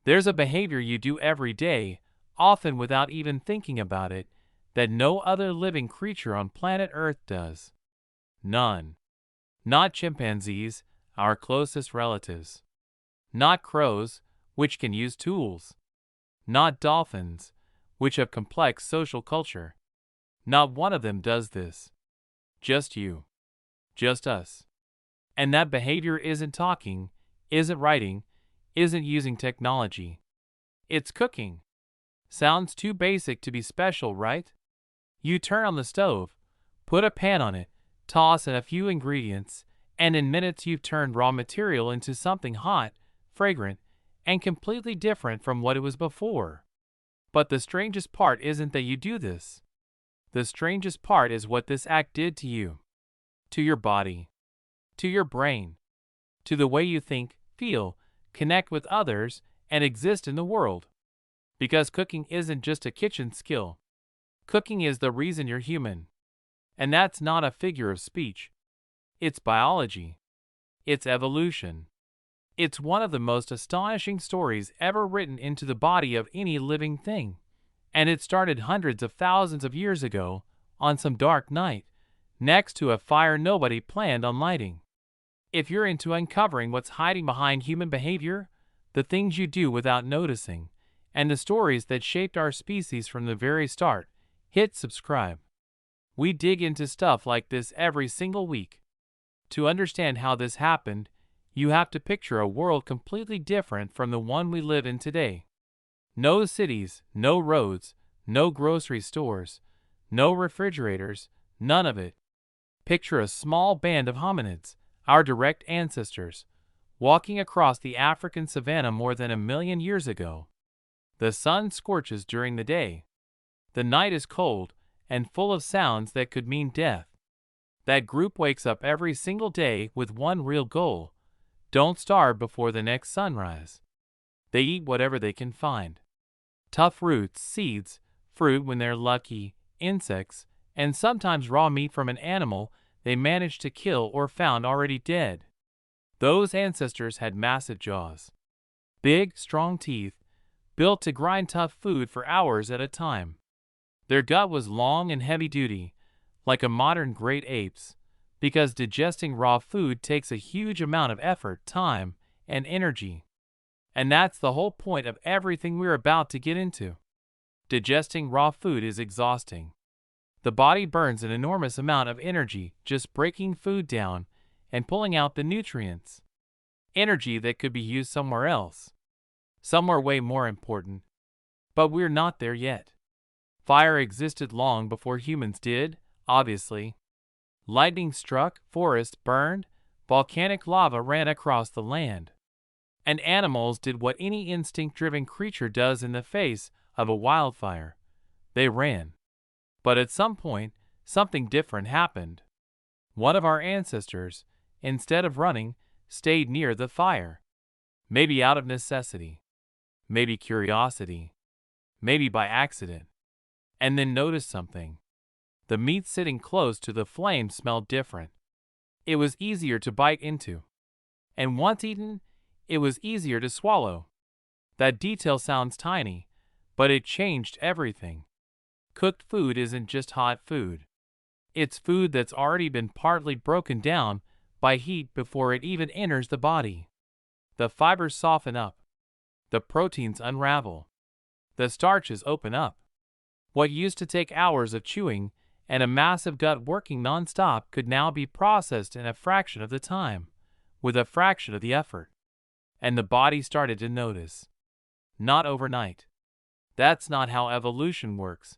There's a behavior you do every day, often without even thinking about it, that no other living creature on planet Earth does. None. Not chimpanzees, our closest relatives. Not crows, which can use tools. Not dolphins, which have complex social culture. Not one of them does this. Just you. Just us. And that behavior isn't talking, isn't writing, isn't using technology. It's cooking. Sounds too basic to be special, right? You turn on the stove, put a pan on it, toss in a few ingredients, and in minutes you've turned raw material into something hot, fragrant, and completely different from what it was before. But the strangest part isn't that you do this. The strangest part is what this act did to you. To your body. To your brain. To the way you think, feel, connect with others, and exist in the world. Because cooking isn't just a kitchen skill. Cooking is the reason you're human. And that's not a figure of speech. It's biology. It's evolution. It's one of the most astonishing stories ever written into the body of any living thing. And it started hundreds of thousands of years ago, on some dark night, next to a fire nobody planned on lighting. If you're into uncovering what's hiding behind human behavior, the things you do without noticing, and the stories that shaped our species from the very start, hit subscribe. We dig into stuff like this every single week. To understand how this happened, you have to picture a world completely different from the one we live in today. No cities, no roads, no grocery stores, no refrigerators, none of it. Picture a small band of hominids, our direct ancestors, walking across the African savanna more than 1,000,000 years ago. The sun scorches during the day. The night is cold and full of sounds that could mean death. That group wakes up every single day with one real goal: don't starve before the next sunrise. They eat whatever they can find. Tough roots, seeds, fruit when they're lucky, insects, and sometimes raw meat from an animal they managed to kill or found already dead. Those ancestors had massive jaws. Big, strong teeth, built to grind tough food for hours at a time. Their gut was long and heavy-duty, like a modern great ape's, because digesting raw food takes a huge amount of effort, time, and energy. And that's the whole point of everything we're about to get into. Digesting raw food is exhausting. The body burns an enormous amount of energy just breaking food down and pulling out the nutrients. Energy that could be used somewhere else. Somewhere way more important. But we're not there yet. Fire existed long before humans did, obviously. Lightning struck, forests burned, volcanic lava ran across the land. And animals did what any instinct-driven creature does in the face of a wildfire. They ran. But at some point, something different happened. One of our ancestors, instead of running, stayed near the fire. Maybe out of necessity. Maybe curiosity. Maybe by accident. And then noticed something. The meat sitting close to the flame smelled different. It was easier to bite into. And once eaten, it was easier to swallow. That detail sounds tiny, but it changed everything. Cooked food isn't just hot food. It's food that's already been partly broken down by heat before it even enters the body. The fibers soften up. The proteins unravel. The starches open up. What used to take hours of chewing and a massive gut working non-stop could now be processed in a fraction of the time, with a fraction of the effort. And the body started to notice. Not overnight. That's not how evolution works.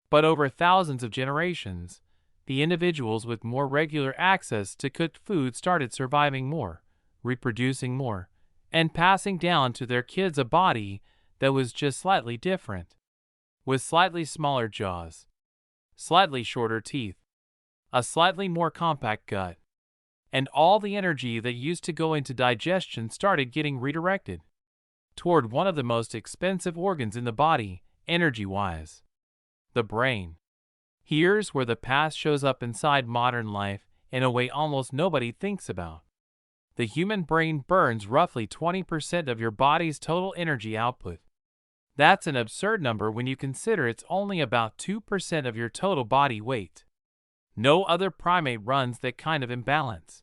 But over thousands of generations, the individuals with more regular access to cooked food started surviving more, reproducing more, and passing down to their kids a body that was just slightly different. With slightly smaller jaws, slightly shorter teeth, a slightly more compact gut, and all the energy that used to go into digestion started getting redirected toward one of the most expensive organs in the body, energy-wise: the brain. Here's where the past shows up inside modern life in a way almost nobody thinks about. The human brain burns roughly 20% of your body's total energy output. That's an absurd number when you consider it's only about 2% of your total body weight. No other primate runs that kind of imbalance.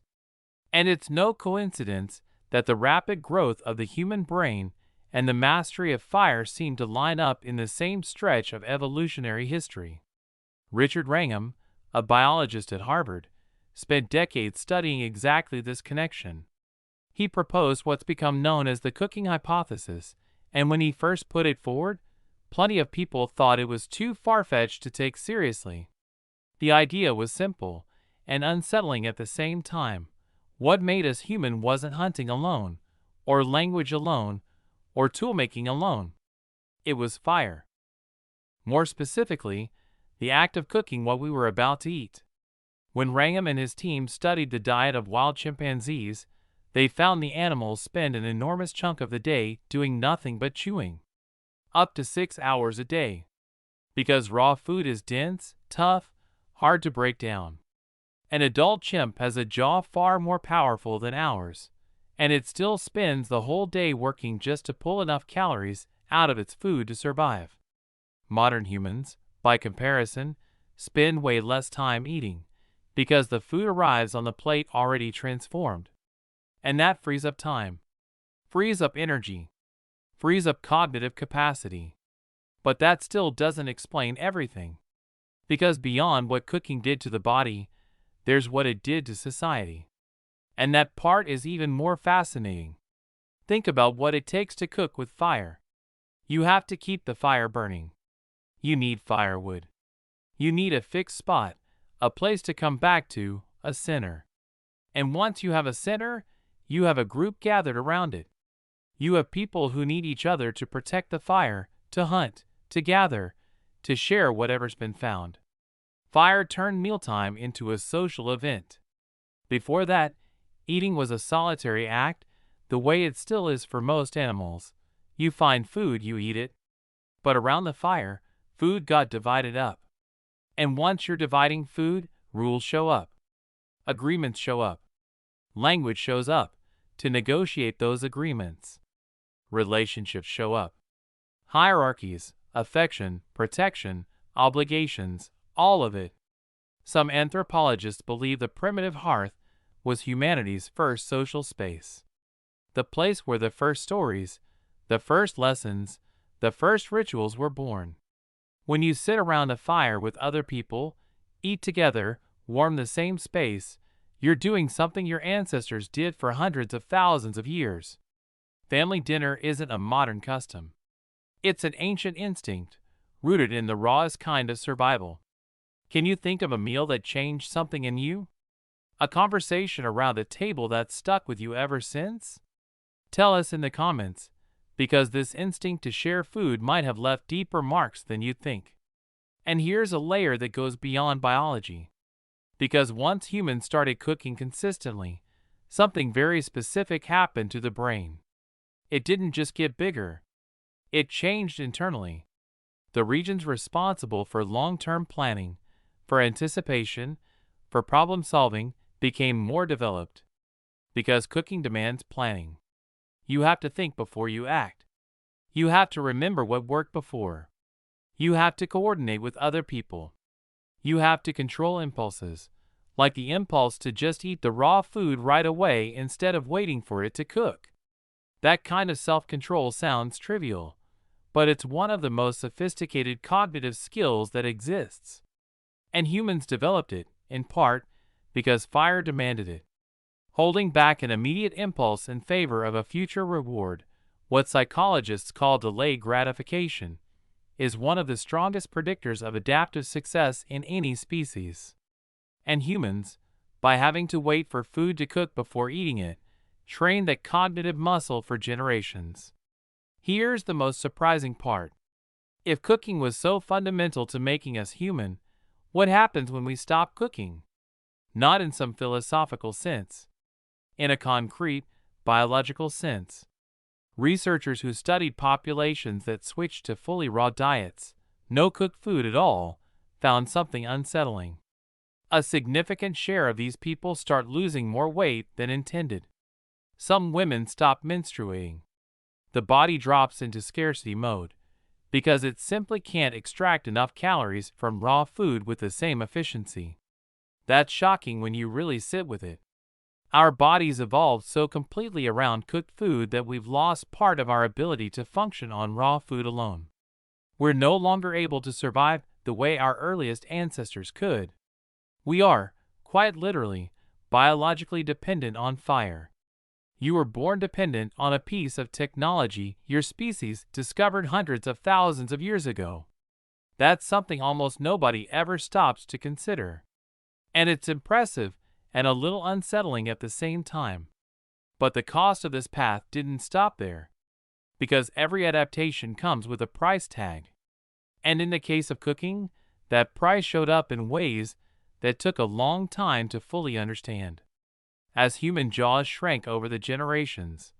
And it's no coincidence that the rapid growth of the human brain and the mastery of fire seem to line up in the same stretch of evolutionary history. Richard Wrangham, a biologist at Harvard, spent decades studying exactly this connection. He proposed what's become known as the cooking hypothesis, and when he first put it forward, plenty of people thought it was too far-fetched to take seriously. The idea was simple and unsettling at the same time. What made us human wasn't hunting alone, or language alone, or tool-making alone. It was fire. More specifically, the act of cooking what we were about to eat. When Wrangham and his team studied the diet of wild chimpanzees, they found the animals spend an enormous chunk of the day doing nothing but chewing. Up to 6 hours a day. Because raw food is dense, tough, hard to break down. An adult chimp has a jaw far more powerful than ours, and it still spends the whole day working just to pull enough calories out of its food to survive. Modern humans, by comparison, spend way less time eating, because the food arrives on the plate already transformed. And that frees up time, frees up energy, frees up cognitive capacity. But that still doesn't explain everything. Because beyond what cooking did to the body, there's what it did to society. And that part is even more fascinating. Think about what it takes to cook with fire. You have to keep the fire burning. You need firewood. You need a fixed spot, a place to come back to, a center. And once you have a center, you have a group gathered around it. You have people who need each other to protect the fire, to hunt, to gather, to share whatever's been found. Fire turned mealtime into a social event. Before that, eating was a solitary act, the way it still is for most animals. You find food, you eat it. But around the fire, food got divided up. And once you're dividing food, rules show up. Agreements show up. Language shows up to negotiate those agreements. Relationships show up. Hierarchies, affection, protection, obligations, all of it. Some anthropologists believe the primitive hearth was humanity's first social space. The place where the first stories, the first lessons, the first rituals were born. When you sit around a fire with other people, eat together, warm the same space, you're doing something your ancestors did for hundreds of thousands of years. Family dinner isn't a modern custom. It's an ancient instinct, rooted in the rawest kind of survival. Can you think of a meal that changed something in you? A conversation around the table that's stuck with you ever since? Tell us in the comments, because this instinct to share food might have left deeper marks than you'd think. And here's a layer that goes beyond biology. Because once humans started cooking consistently, something very specific happened to the brain. It didn't just get bigger. It changed internally. The regions responsible for long-term planning, for anticipation, for problem-solving became more developed. Because cooking demands planning. You have to think before you act. You have to remember what worked before. You have to coordinate with other people. You have to control impulses, like the impulse to just eat the raw food right away instead of waiting for it to cook. That kind of self-control sounds trivial, but it's one of the most sophisticated cognitive skills that exists. And humans developed it, in part, because fire demanded it. Holding back an immediate impulse in favor of a future reward, what psychologists call delayed gratification, is one of the strongest predictors of adaptive success in any species. And humans, by having to wait for food to cook before eating it, trained that cognitive muscle for generations. Here's the most surprising part. If cooking was so fundamental to making us human, what happens when we stop cooking? Not in some philosophical sense. In a concrete, biological sense. Researchers who studied populations that switched to fully raw diets, no cooked food at all, found something unsettling. A significant share of these people start losing more weight than intended. Some women stop menstruating. The body drops into scarcity mode because it simply can't extract enough calories from raw food with the same efficiency. That's shocking when you really sit with it. Our bodies evolved so completely around cooked food that we've lost part of our ability to function on raw food alone. We're no longer able to survive the way our earliest ancestors could. We are, quite literally, biologically dependent on fire. You were born dependent on a piece of technology your species discovered hundreds of thousands of years ago. That's something almost nobody ever stops to consider. And it's impressive and a little unsettling at the same time. But the cost of this path didn't stop there, because every adaptation comes with a price tag. And in the case of cooking, that price showed up in ways that took a long time to fully understand. As human jaws shrank over the generations,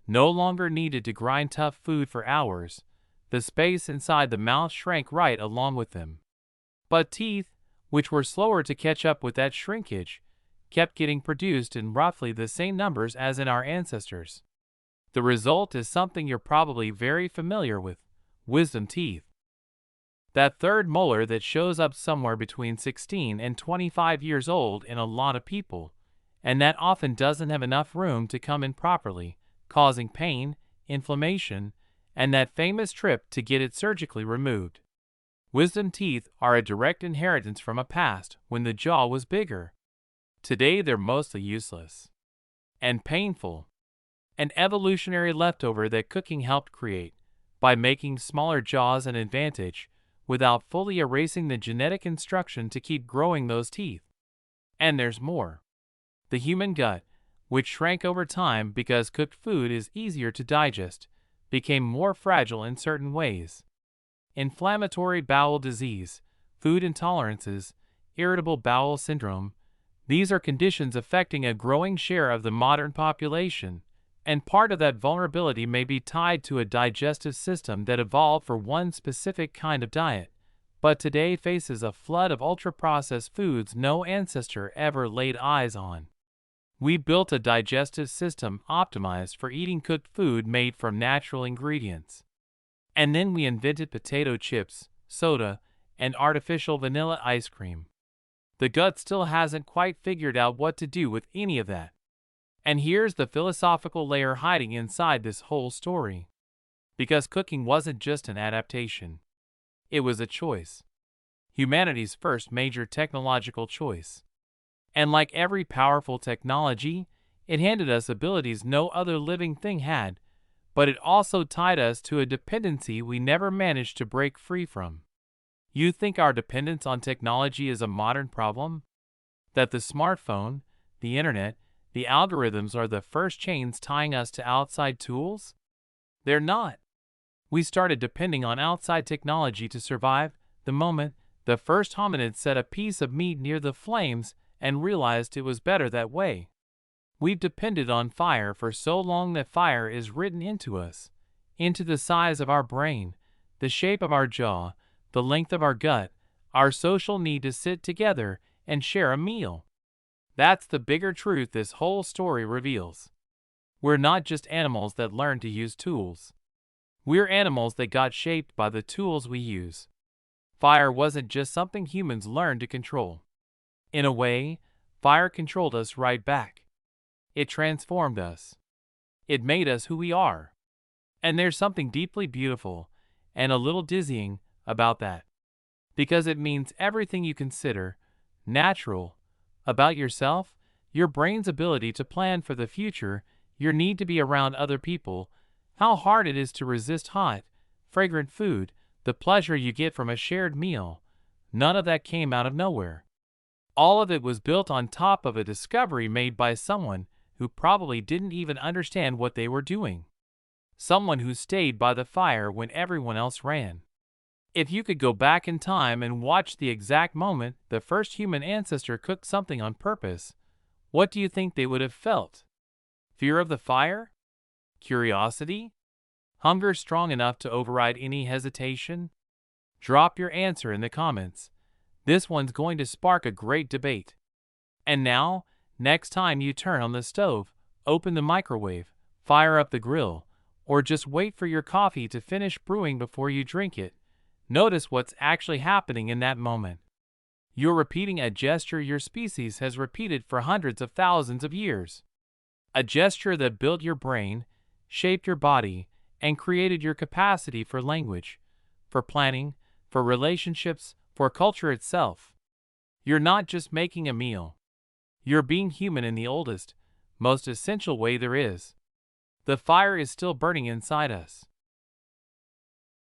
no longer needed to grind tough food for hours, the space inside the mouth shrank right along with them. But teeth, which were slower to catch up with that shrinkage, kept getting produced in roughly the same numbers as in our ancestors. The result is something you're probably very familiar with: wisdom teeth. That third molar that shows up somewhere between 16 and 25 years old in a lot of people, and that often doesn't have enough room to come in properly, causing pain, inflammation, and that famous trip to get it surgically removed. Wisdom teeth are a direct inheritance from a past when the jaw was bigger. Today they're mostly useless and painful, an evolutionary leftover that cooking helped create by making smaller jaws an advantage without fully erasing the genetic instruction to keep growing those teeth. And there's more. The human gut, which shrank over time because cooked food is easier to digest, became more fragile in certain ways. Inflammatory bowel disease, food intolerances, irritable bowel syndrome, these are conditions affecting a growing share of the modern population, and part of that vulnerability may be tied to a digestive system that evolved for one specific kind of diet, but today faces a flood of ultra-processed foods no ancestor ever laid eyes on. We built a digestive system optimized for eating cooked food made from natural ingredients. And then we invented potato chips, soda, and artificial vanilla ice cream. The gut still hasn't quite figured out what to do with any of that. And here's the philosophical layer hiding inside this whole story. Because cooking wasn't just an adaptation. It was a choice. Humanity's first major technological choice. And like every powerful technology, it handed us abilities no other living thing had, but it also tied us to a dependency we never managed to break free from. You think our dependence on technology is a modern problem? That the smartphone, the internet, the algorithms are the first chains tying us to outside tools? They're not. We started depending on outside technology to survive the moment the first hominid set a piece of meat near the flames and realized it was better that way. We've depended on fire for so long that fire is written into us, into the size of our brain, the shape of our jaw, the length of our gut, our social need to sit together and share a meal. That's the bigger truth this whole story reveals. We're not just animals that learn to use tools. We're animals that got shaped by the tools we use. Fire wasn't just something humans learned to control. In a way, fire controlled us right back. It transformed us. It made us who we are. And there's something deeply beautiful and a little dizzying about that. Because it means everything you consider natural about yourself, your brain's ability to plan for the future, your need to be around other people, how hard it is to resist hot, fragrant food, the pleasure you get from a shared meal, none of that came out of nowhere. All of it was built on top of a discovery made by someone who probably didn't even understand what they were doing. Someone who stayed by the fire when everyone else ran. If you could go back in time and watch the exact moment the first human ancestor cooked something on purpose, what do you think they would have felt? Fear of the fire? Curiosity? Hunger strong enough to override any hesitation? Drop your answer in the comments. This one's going to spark a great debate. And now, next time you turn on the stove, open the microwave, fire up the grill, or just wait for your coffee to finish brewing before you drink it, notice what's actually happening in that moment. You're repeating a gesture your species has repeated for hundreds of thousands of years. A gesture that built your brain, shaped your body, and created your capacity for language, for planning, for relationships, for culture itself. You're not just making a meal. You're being human in the oldest, most essential way there is. The fire is still burning inside us.